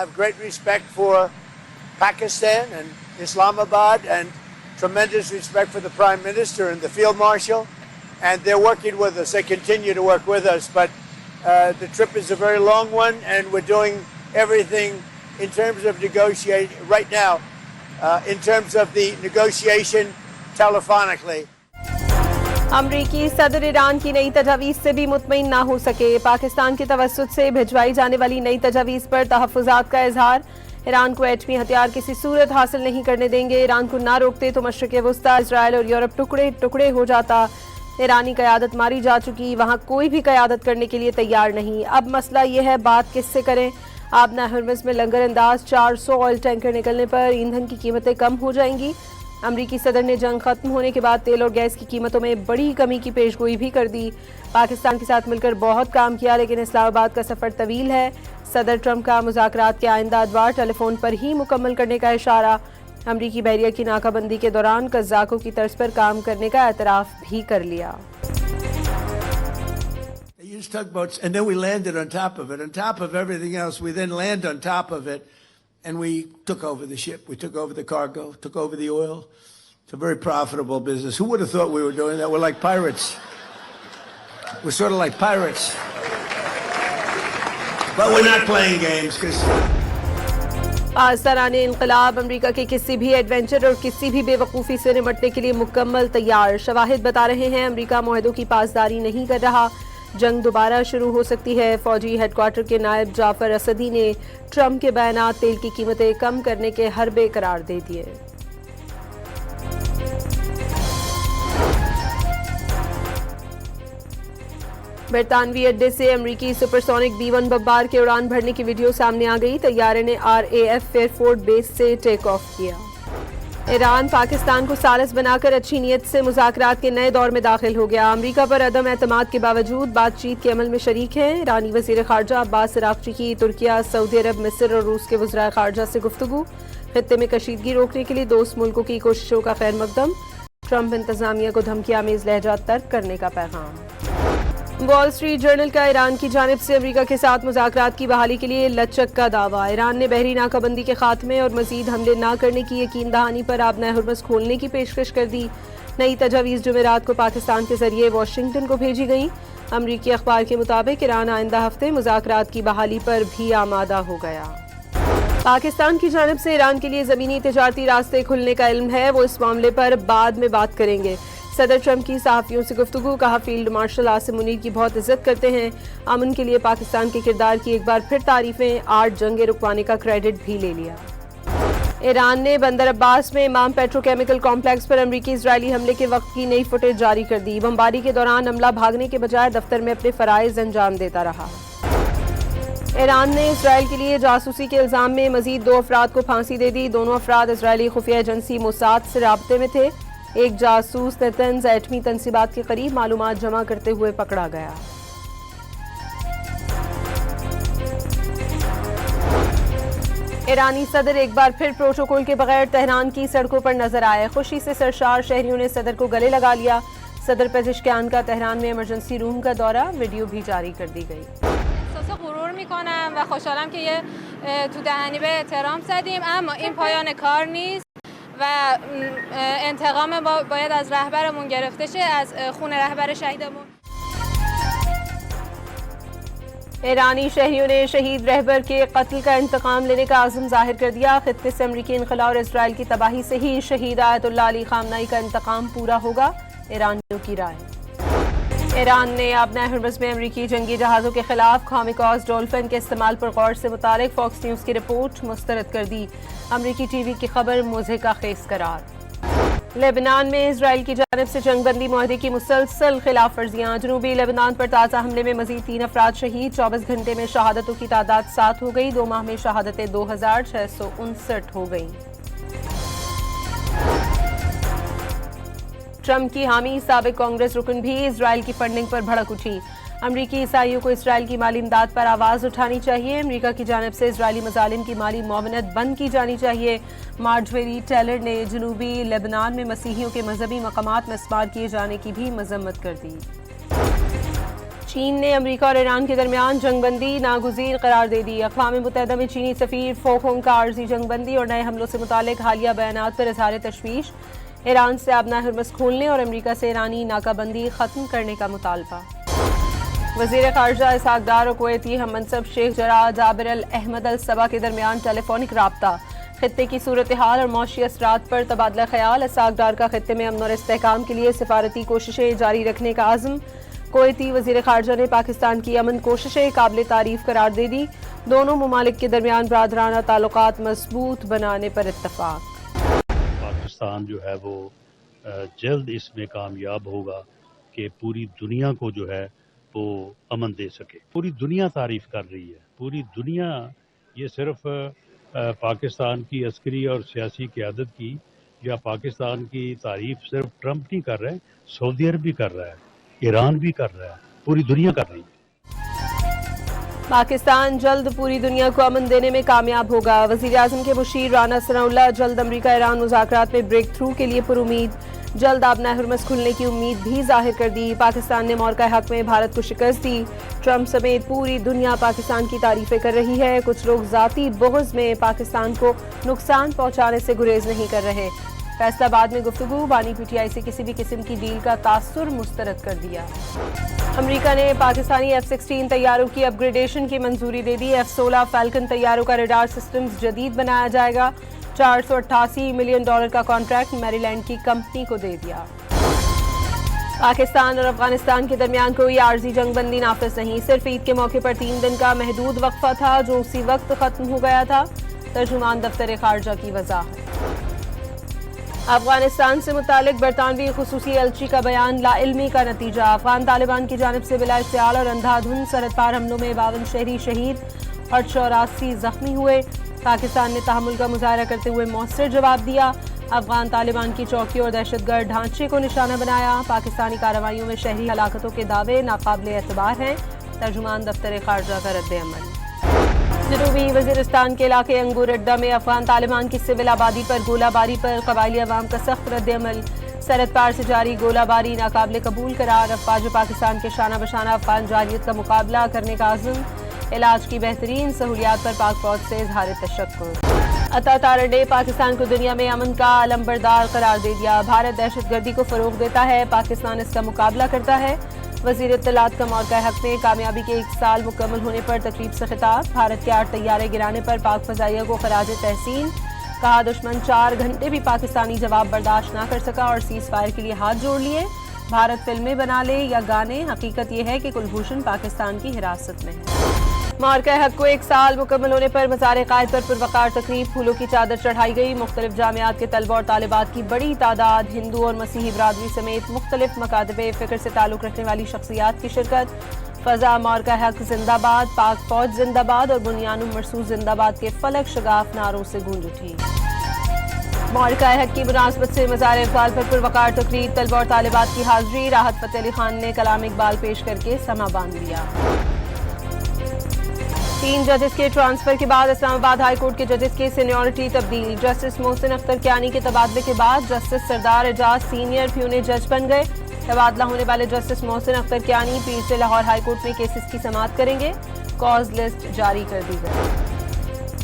have great respect for Pakistan and Islamabad and tremendous respect for the Prime Minister and the Field Marshal. And they're working with us. They continue to work with us. But the trip is a very long one, and we're doing everything in terms of negotiating right now, in terms of the negotiation telephonically. अमरीकी सदर Iran की नई तजावीज़ से भी मुतमईन ना हो सके। पाकिस्तान के तवस्सुत से भिजवाई जाने वाली नई तजावीज़ पर तहफ़्फ़ुज़ात का इजहार। ईरान को एटमी हथियार किसी सूरत हासिल नहीं करने देंगे। ईरान को ना रोकते तो मशरिक़ वस्ता, इजराइल और यूरोप टुकड़े टुकड़े हो जाता। ईरानी क़यादत मारी जा चुकी, वहाँ कोई भी क़यादत करने के लिए तैयार नहीं। अब मसला ये है बात किससे करें। आबना हर्मज़ में लंगर अंदाज 400 ऑयल टैंकर निकलने पर ईंधन की कीमतें कम हो जाएंगी। अमरीकी सदर ने जंग खत्म होने के बाद तेल और गैस की कीमतों में बड़ी कमी की पेशगोई भी कर दी। पाकिस्तान के साथ मिलकर बहुत काम किया, लेकिन इस्लामाबाद का सफ़र तवील है। सदर ट्रंप का मुज़ाकरात के आइंदा अदवार टेलीफोन पर ही मुकम्मल करने का इशारा। अमरीकी बहरिया की नाकाबंदी के दौरान कज़ाकों की तर्ज पर काम करने का एतराफ़ भी कर लिया। They used tugboats, and then we landed on top of it. On top of everything else, we then land on top of it, and we took over the ship. We took over the cargo, took over the oil. It's a very profitable business. Who would have thought we were doing that? We're like pirates. We're sort of like pirates. But we're not playing games because... Pakistan इनकलाब अमरीका के किसी भी adventure और किसी भी बेवकूफ़ी से निपटने के लिए मुकम्मल तैयार। शवाहिद बता रहे हैं अमरीका मुआहदों की पासदारी नहीं कर रहा। जंग दोबारा शुरू हो सकती है। फौजी हेडक्वार्टर के नायब जाफर असदी ने ट्रंप के बयानात तेल की कीमतें कम करने के हरबे करार दे दिए। बरतानवी अड्डे से अमरीकी सुपरसोनिक B-1 बब्बार के उड़ान भरने की वीडियो सामने आ गई। तैयारे ने RAF फेयरफोर्ड बेस से टेक ऑफ किया। ईरान पाकिस्तान को सालिस बनाकर अच्छी नीयत से मुज़ाकरात के नए दौर में दाखिल हो गया। अमरीका पर अदम एतमाद के बावजूद बातचीत के अमल में शरीक हैं। ईरानी वज़ीर ख़ारजा अब्बास अराग़ची की तुर्किया, सऊदी अरब, मिस्र और रूस के वज़राए ख़ारजा से गुफ्तगू। खित्ते में कशीदगी रोकने के लिए दोस्त मुल्कों की कोशिशों का खैर मकदम। ट्रंप इंतज़ामिया को धमकी आमेज़ लहजा तर्क करने का पैगाम। वॉल स्ट्रीट जर्नल का ईरान की जानिब से अमरीका के साथ मुज़ाकरात की बहाली के लिए लचक का दावा। ईरान ने बहरी नाकाबंदी के खात्मे और मज़ीद हमले न करने की यकीन दहानी पर आबना हर्मज़ खोलने की पेशकश कर दी। नई तजावीज़ जुमेरात को पाकिस्तान के जरिए वाशिंगटन को भेजी गई। अमरीकी अखबार के मुताबिक ईरान आइंदा हफ्ते मुज़ाकरात की बहाली पर भी आमादा हो गया। पाकिस्तान की जानिब से ईरान के लिए ज़मीनी तिजारती रास्ते खुलने का इल्म है, वो इस मामले पर बाद में बात करेंगे। सदर ट्रंप की सहाफ़ियों से गुफ्तगू, कहा फील्ड मार्शल आसिम मुनीर की बहुत इज्जत करते हैं। अमन के लिए पाकिस्तान के किरदार की एक बार फिर तारीफें। 8 जंगें रुकवाने का क्रेडिट भी ले लिया। ईरान ने बंदर अब्बास में इमाम पेट्रोकेमिकल कॉम्प्लेक्स पर अमरीकी इजरायली हमले के वक्त की नई फुटेज जारी कर दी। बमबारी के दौरान अमला भागने के बजाय दफ्तर में अपने फ़राइज़ अंजाम देता रहा। ईरान ने इसराइल के लिए जासूसी के इल्ज़ाम में मज़ीद 2 अफराद को फांसी दे दी। दोनों अफराद इसराइली खुफिया एजेंसी मोसाद से राब्ते में थे। एक जासूस नेतन्ज़ एटमी तंसीबात के करीब मालूमात जमा करते हुए पकड़ा गया। ईरानी सदर एक बार फिर प्रोटोकॉल के बगैर तेहरान की सड़कों पर नजर आए। खुशी से सरशार शहरियों ने सदर को गले लगा लिया। सदर पेज़ेश्कियान का तेहरान में इमरजेंसी रूम का दौरा, वीडियो भी जारी कर दी गई। غرور میکنم و خوشحالم که یه تو دهنی به احترام زدیم، اما این پایان کار نیست و انتقام باید از رهبرمون گرفته شه، از خون رهبر شهیدمون. ईरानी शहरियों ने शहीद रहबर के कत्ल का इंतकाम लेने का आज़म जाहिर कर दिया। खित्ते से अमरीकी इनखला और इसराइल की तबाही से ही शहीद आयतुल्लाह अली खामनाई का इंतकाम पूरा होगा, ईरानियों की राय। ईरान ने आबना हर्मज़ में अमरीकी जंगी जहाज़ों के खिलाफ खामिकाज डॉल्फिन के इस्तेमाल पर गौर से मुतालिक फॉक्स न्यूज़ की रिपोर्ट मुस्तरद कर दी। अमरीकी टीवी की खबर मुज़हिका खेज़ करार। लेबनान में इसराइल की जानिब से जंगबंदी मुआहदे की मुसलसल खिलाफ वर्जियाँ। जनूबी लेबनान पर ताज़ा हमले में मज़ीद 3 अफराद शहीद। 24 घंटे में शहादतों की तादाद 7 हो गई। 2 माह में शहादतें 2659 हो गई। ट्रंप की हामी साबिक कांग्रेस रुकन भी इसराइल की फंडिंग पर भड़क उठी। अमरीकी ईसाइयों को इसराइल की माली इमदाद पर आवाज़ उठानी चाहिए। अमरीका की जानिब से इसराइली मज़ालिम की माली मुआवनत बंद की जानी चाहिए। मार्जवेरी टेलर ने जनूबी लेबनान में मसीहियों के मजहबी मकामात में इस्तेमाल किए जाने की भी मजम्मत कर दी। چین نے امریکہ اور ایران کے درمیان جنگ بندی ناگزیر قرار دے دی. اقوام متحدہ میں چینی سفیر فو ہونگ کا عارضی جنگ بندی اور نئے حملوں سے متعلق حالیہ بیانات پر اظہار تشویش. ایران سے آبنائے ہرمز کھولنے اور امریکہ سے ایرانی ناکہ بندی ختم کرنے کا مطالبہ. وزیر خارجہ اسحاق ڈار اور کویتی ہم منصب شیخ جراح جابر الاحمد الصبا کے درمیان ٹیلی فونک رابطہ. خطے کی صورتحال اور معاشی اثرات پر تبادلہ خیال. اسحاق ڈار کا خطے میں امن اور استحکام کے لیے سفارتی کوششیں جاری رکھنے کا عزم. کویتی وزیر خارجہ نے پاکستان کی امن کوششیں قابل تعریف قرار دے دی. دونوں ممالک کے درمیان برادرانہ تعلقات مضبوط بنانے پر اتفاق. پاکستان جو ہے وہ جلد اس میں کامیاب ہوگا کہ پوری دنیا کو جو ہے وہ امن دے سکے. پوری دنیا تعریف کر رہی ہے. پوری دنیا یہ صرف پاکستان کی عسکری اور سیاسی قیادت کی یا پاکستان کی تعریف صرف ٹرمپ نہیں کر رہے، سعودی عرب بھی کر رہا ہے، ایران بھی کر رہا ہے، پوری دنیا کر رہی ہے. پاکستان جلد پوری دنیا کو امن دینے میں کامیاب ہوگا. وزیر اعظم کے مشیر رانا ثناء اللہ جلد امریکہ ایران مذاکرات میں بریک تھرو کے لیے پرامید. جلد آبنائے ہرمز کھلنے کی امید بھی ظاہر کر دی. پاکستان نے مورکہ حق میں بھارت کو شکست دی. ٹرمپ سمیت پوری دنیا پاکستان کی تعریفیں کر رہی ہے. کچھ لوگ ذاتی بغض میں پاکستان کو نقصان پہنچانے سے گریز نہیں کر رہے. فیصلہ آباد میں گفتگو. بانی پی ٹی آئی سے کسی بھی قسم کی ڈیل کا تاثر مسترد کر دیا. امریکہ نے پاکستانی F-16 طیاروں کی اپ گریڈیشن کی منظوری دے دی. F-16 فیلکن طیاروں کا ریڈار سسٹمز جدید بنایا جائے گا. $488 ملین کا کانٹریکٹ میری لینڈ کی کمپنی کو دے دیا. پاکستان اور افغانستان کے درمیان کوئی عارضی جنگ بندی نافذ نہیں. صرف عید کے موقع پر 3 دن کا محدود وقفہ تھا جو اسی وقت ختم ہو گیا تھا. ترجمان دفتر خارجہ کی وضاحت. افغانستان سے متعلق برطانوی خصوصی ایلچی کا بیان لا علمی کا نتیجہ. افغان طالبان کی جانب سے بلا اشتعال اور اندھا دھند سرحد پار حملوں میں 52 شہری شہید اور 84 زخمی ہوئے. پاکستان نے تحمل کا مظاہرہ کرتے ہوئے مؤثر جواب دیا. افغان طالبان کی چوکیوں اور دہشت گرد ڈھانچے کو نشانہ بنایا. پاکستانی کارروائیوں میں شہری ہلاکتوں کے دعوے ناقابل اعتبار ہیں. ترجمان دفتر خارجہ کا رد عمل. جنوبی وزیرستان کے علاقے انگور اڈہ میں افغان طالبان کی سول آبادی پر گولہ باری پر قبائلی عوام کا سخت رد عمل. سرحد پار سے جاری گولہ باری ناقابل قبول قرار. افواج پاکستان کے شانہ بشانہ افغان جارحیت کا مقابلہ کرنے کا عزم. علاج کی بہترین سہولیات پر پاک فوج سے اظہار تشکر. عطا تارڑ نے پاکستان کو دنیا میں امن کا علمبردار قرار دے دیا. بھارت دہشت گردی کو فروغ دیتا ہے، پاکستان اس کا مقابلہ کرتا ہے. وزیر اطلاعات کا مورکہ حق نے کامیابی کے 1 سال مکمل ہونے پر تقریب سے خطاب. بھارت کے 8 طیارے گرانے پر پاک فضائیہ کو خراج تحسین. کہا دشمن 4 گھنٹے بھی پاکستانی جواب برداشت نہ کر سکا اور سیز فائر کے لیے ہاتھ جوڑ لیے. بھارت فلمیں بنا لے یا گانے، حقیقت یہ ہے کہ کلبھوشن پاکستان کی حراست میں ہے. مورکہ حق کو 1 سال مکمل ہونے پر مزار قائد پر پروقار تقریب. پھولوں کی چادر چڑھائی گئی. مختلف جامعات کے طلبہ اور طالبات کی بڑی تعداد، ہندو اور مسیحی برادری سمیت مختلف مکاتب فکر سے تعلق رکھنے والی شخصیات کی شرکت. فضا مورکہ حق زندہ باد، پاک فوج زندہ باد اور بنیان مرصوص زندہ باد کے فلک شگاف نعروں سے گونج اٹھی. مورکہ حق کی مناسبت سے مزار اقبال پر پروقار تقریب. طلبہ اور طالبات کی حاضری. راحت فتح علی خان نے کلام اقبال پیش کر کے سما باندھ لیا. 3 ججز کے ٹرانسفر کے بعد اسلام آباد ہائی کورٹ کے ججز کی سینیورٹی تبدیل. جسٹس محسن اختر کیانی کے تبادلے کے بعد جسٹس سردار اعجاز سینئر پیونی جج بن گئے. تبادلہ ہونے والے جسٹس محسن اختر کیانی پیر سے لاہور ہائی کورٹ میں کیسز کی سماعت کریں گے. کاز لسٹ جاری کر دی گئی.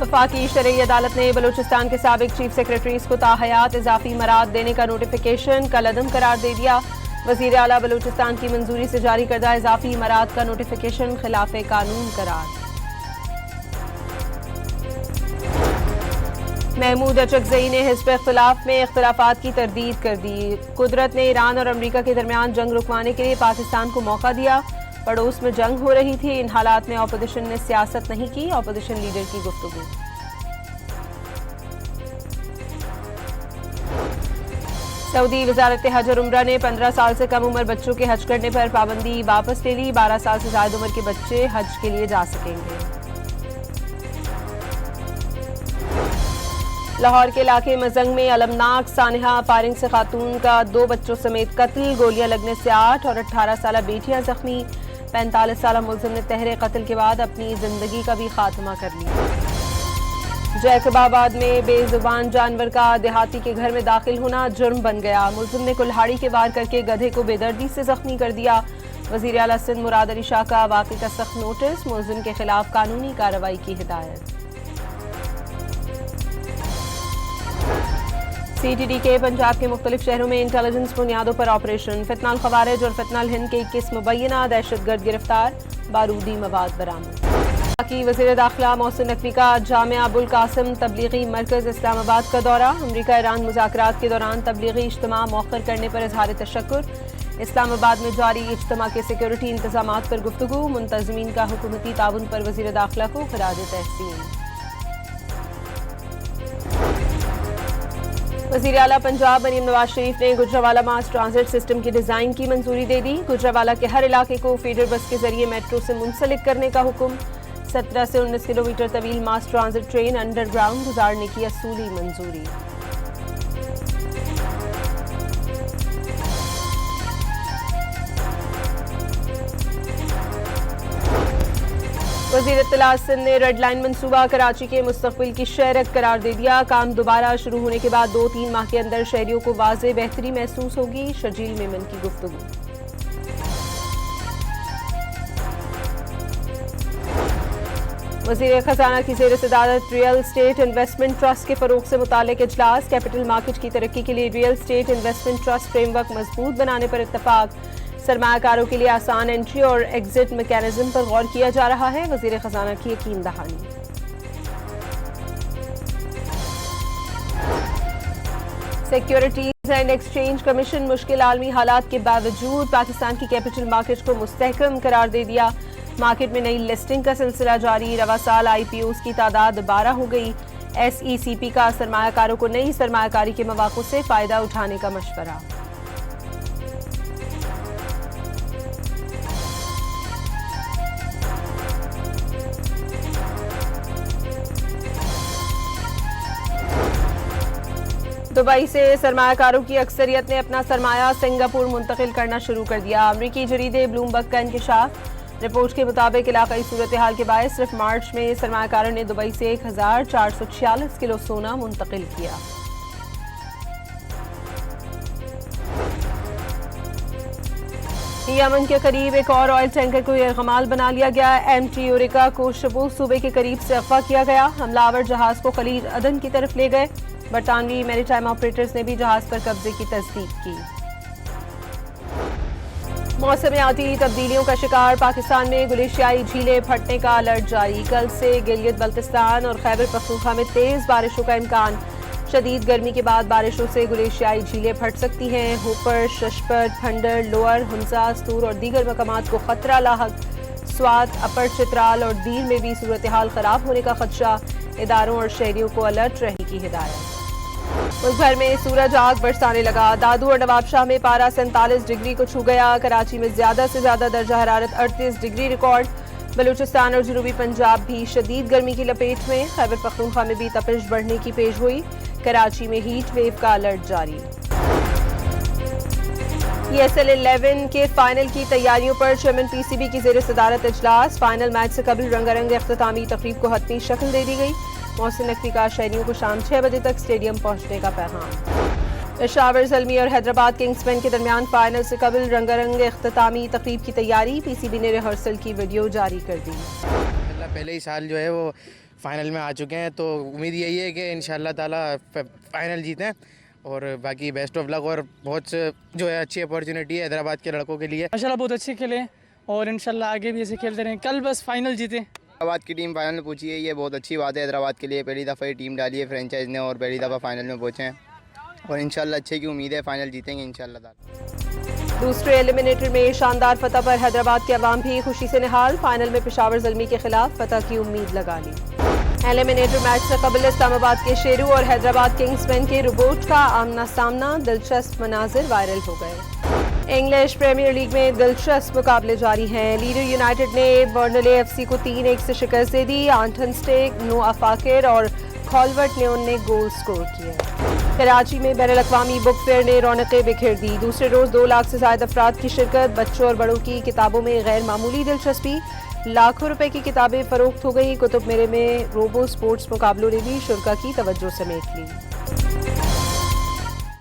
وفاقی شرعی عدالت نے بلوچستان کے سابق چیف سیکرٹریز کو تاحیات اضافی مراعات دینے کا نوٹیفیکیشن کالعدم قرار دے دیا. وزیر اعلیٰ بلوچستان کی منظوری سے جاری کردہ اضافی مراعات کا نوٹیفیکیشن خلاف قانون قرار. محمود اچکزئی نے حزب اختلاف میں اختلافات کی تردید کر دی. قدرت نے ایران اور امریکہ کے درمیان جنگ رکوانے کے لیے پاکستان کو موقع دیا. پڑوس میں جنگ ہو رہی تھی. ان حالات میں اپوزیشن نے سیاست نہیں کی. اپوزیشن لیڈر کی گفتگو. سعودی وزارت حج اور عمرہ نے 15 سال سے کم عمر بچوں کے حج کرنے پر پابندی واپس لے لی. 12 سال سے زائد عمر کے بچے حج کے لیے جا سکیں گے. لاہور کے علاقے مزنگ میں المناک سانحہ فائرنگ سے خاتون کا 2 بچوں سمیت قتل. گولیاں لگنے سے 8 اور 18 سالہ بیٹیاں زخمی. 45 سالہ ملزم نے تہرے قتل کے بعد اپنی زندگی کا بھی خاتمہ کر لیا. جیکب آباد میں بے زبان جانور کا دیہاتی کے گھر میں داخل ہونا جرم بن گیا. ملزم نے کلہاڑی کے وار کر کے گدھے کو بے دردی سے زخمی کر دیا. वज़ीर आला सिंध मुराद अली शाह का वाक़ई का सख्त नोटिस, मुलजिम के खिलाफ कानूनी कार्रवाई की हिदायत। CTD के पंजाब के मुख्तलिफ शहरों में इंटेलिजेंस बुनियादों पर ऑपरेशन, फितनाल खवारिज और फितनाल हिंद के 21 मुबैना दहशतगर्द गिरफ्तार, बारूदी मवाद बरामद। की वज़ीर दाखिला मोहसिन नकवी का जामिया अबुल कासिम तबलीगी मरकज़ इस्लामाबाद का दौरा, अमरीका ईरान मुज़ाकरात के दौरान तबलीगी इज्तिमा मौखर करने पर इज़हार तशक्कुर। इस्लामाबाद में जारी इज्तिमा के सिक्योरिटी इंतजामात पर गुफ्तगू, मुंतज़मीन का हुकूमती ताउन पर वज़ीर दाखिला को खराज तहसीन। वज़ीर आला पंजाब मरीम नवाज शरीफ ने गुजरावाला मास ट्रांजिट सिस्टम की डिज़ाइन की मंजूरी दे दी। गुजरावाला के हर इलाके को फीडर बस के जरिए मेट्रो से मुंसलिक करने का हुक्म। 17 से 19 किलोमीटर तवील मास ट्रांजिट ट्रेन अंडरग्राउंड गुजारने की असूली मंजूरी। वज़ीर इत्तलात सिंध ने रेड लाइन मंसूबा कराची के मुस्तक़बिल की शरक करार दे दिया। काम दोबारा शुरू होने के बाद 2-3 माह के अंदर शहरियों को वाज़ेह बेहतरी महसूस होगी। शर्जील मेमन की गुफ्तगू। वज़ीर खजाना की ज़ेर सदारत रियल एस्टेट इन्वेस्टमेंट ट्रस्ट के फ़रोग़ से मुताल्लिक़ इजलास, कैपिटल मार्केट की तरक्की के लिए real estate investment trust framework मजबूत बनाने पर इत्तफाक। सरमायाकारों के लिए आसान एंट्री और एग्जिट मैकेनिज्म पर गौर किया जा रहा है। वज़ीर खजाना की यकीन दहानी। सिक्योरिटीज एंड एक्सचेंज कमीशन मुश्किल आलमी हालात के बावजूद पाकिस्तान की कैपिटल मार्केट को मुस्तहकम करार दे दिया। मार्केट में नई लिस्टिंग का सिलसिला जारी, रवा साल IPOs की तादाद 12 हो गई। SECP का सरमायाकारों को नई सरमायाकारी के मौक़ों से फ़ायदा उठाने का मशवरा। दुबई से सरमायाकारों की अक्सरियत ने अपना सरमाया सिंगापुर मुंतकिल करना शुरू कर दिया। अमरीकी जरीदे ब्लूमबर्ग का इंकशाफ, रिपोर्ट के मुताबिक इलाकाई सूरत हाल के बायस सिर्फ मार्च में सरमायाकारों ने दुबई से 1446 किलो सोना मुंतकिल किया। यमन के करीब एक और ऑयल टैंकर को यरगमाल बना लिया गया। MT यूरिका को शबूह सूबे के करीब से अगवा किया गया। हमलावर जहाज को खलीज अदन की तरफ ले गए। बरतानवी मैरीटाइम ऑपरेटर्स ने भी जहाज पर कब्जे की तस्दीक की। मौसमियाती तब्दीलियों का शिकार पाकिस्तान में गुलेशियाई झीलें फटने का अलर्ट जारी। कल से गिलगित बल्तिस्तान और खैबर पख्तूनख्वा में तेज बारिशों का इम्कान। शदीद गर्मी के बाद बारिशों से गुलेशियाई झीलें फट सकती हैं। होपर, शशपत, फंडर, लोअर, हुंसा, अस्तूर और दीगर मकामात को खतरा लाहक। स्वात, अपर चित्राल और दीर में भी सूरत हाल खराब होने का खदशा। इदारों और शहरियों को अलर्ट रहने की हिदायत। मुल्क भर में सूरज आग बरसाने लगा। दादू और नवाबशाह में पारा 47 डिग्री को छू गया। कराची में ज्यादा से ज्यादा दर्जा हरारत 38 डिग्री रिकॉर्ड। बलूचिस्तान और जनूबी पंजाब भी शदीद गर्मी की लपेट में। खैबर पख्तूनख्वा में भी तपिश बढ़ने की पेशगोई। कराची में हीट वेव का अलर्ट जारी। ESL 11 के फाइनल की तैयारियों पर चेयरमैन PCB की ज़ेर सदारत इजलास। फाइनल मैच से कबल रंगारंग इख्तितामी तकरीब को हतमी शक्ल दे दी गई। मोहसिन नकवी का शहरियों को शाम 6 बजे तक स्टेडियम पहुंचने का पैगाम। पेशावर ज़ल्मी और हैदराबाद किंग्समैन के दरमियान फाइनल से कबल रंगारंग इख्तितामी तकरीब की तैयारी। PCB ने रिहर्सल की वीडियो जारी कर दी। पहले ही साल जो है वो फाइनल में आ चुके हैं, तो उम्मीद यही है कि इंशाअल्लाह ताला फाइनल जीतें और बाकी बेस्ट ऑफ लक। और बहुत जो है अच्छी अपॉर्चुनिटी है हैदराबाद के लड़कों के लिए। माशाल्लाह बहुत अच्छे खेले और इंशाल्लाह आगे भी ऐसे खेलते रहें। कल बस फाइनल जीते। हैदराबाद की टीम फाइनल में पहुंची है, ये बहुत अच्छी बात है। हैदराबाद के लिए पहली दफ़ा ये टीम डाली है फ्रेंचाइज ने और पहली दफ़ा फाइनल में पहुंचे हैं और इंशाल्लाह अच्छे की उम्मीद है, फाइनल जीतेंगे इंशाल्लाह। दूसरे एलिमिनेटर में शानदार फतह पर हैदराबाद के अवाम भी खुशी से निहाल। फाइनल में पेशावर ज़ल्मी के खिलाफ फतह की उम्मीद लगा ली। एलिमिनेटर मैच से कबल इस्लामाबाद के शेरू और हैदराबाद किंग्समैन के रोबोट का आमना सामना। दिलचस्प मनाजिर वायरल हो गए। इंग्लिश प्रीमियर लीग में दिलचस्प मुकाबले जारी हैं। लीडर यूनाइटेड ने बर्नले FC को 3-1 से शिकस्त दे दी। आंटन स्टेक, नो अफाकिर और कॉलवर्ट न्योन ने गोल स्कोर किए। कराची में बैनुल-अक़वामी बुक फेयर ने रौनकें बिखेर दी। दूसरे रोज 2 लाख से ज्यादा अफराद की शिरकत। बच्चों और बड़ों की किताबों में गैर मामूली दिलचस्पी। लाखों रुपए की किताबें फरोख्त हो गई। कुतुब मेले में रोबो स्पोर्ट्स मुकाबलों ने भी शुरा की तवज्जो समेट ली।